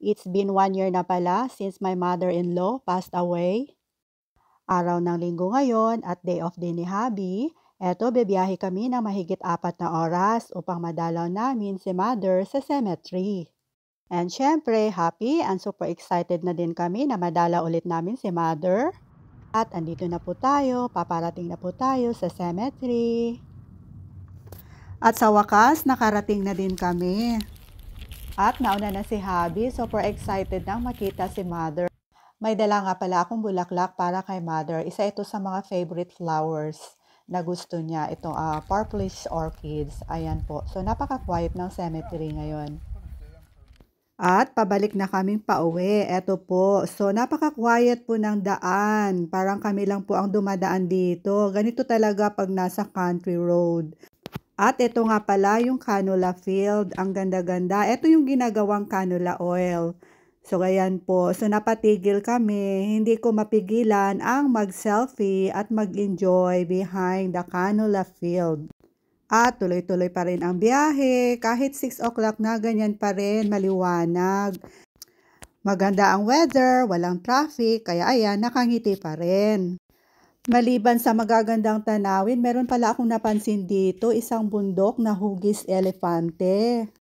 It's been 1 year na pala since my mother-in-law passed away. Araw ng linggo ngayon at day off din ni hubby. Eto, bibiyahe kami ng mahigit 4 na oras upang madalaw namin si mother sa cemetery. And syempre, happy and super excited na din kami na madala ulit namin si mother. At andito na po tayo, paparating na po tayo sa cemetery. At sa wakas, nakarating na din kami. At nauna na si hubby, super excited nang makita si mother. May dala nga pala akong bulaklak para kay mother. Isa ito sa mga favorite flowers na gusto niya. Itong purplish orchids. Ayan po. So, napaka-quiet ng cemetery ngayon. At pabalik na kaming pauwi. Eto po. So, napaka-quiet po ng daan. Parang kami lang po ang dumadaan dito. Ganito talaga pag nasa country road. At ito nga pala yung canola field. Ang ganda-ganda. Ito yung ginagawang canola oil. So, ayan po. So, napatigil kami. Hindi ko mapigilan ang mag-selfie at mag-enjoy behind the canola field. At tuloy-tuloy pa rin ang biyahe. Kahit 6 o'clock na, ganyan pa rin, maliwanag. Maganda ang weather, walang traffic, kaya ayan, nakangiti pa rin. Maliban sa magagandang tanawin, meron pala akong napansin dito, isang bundok na Hugis Elefante.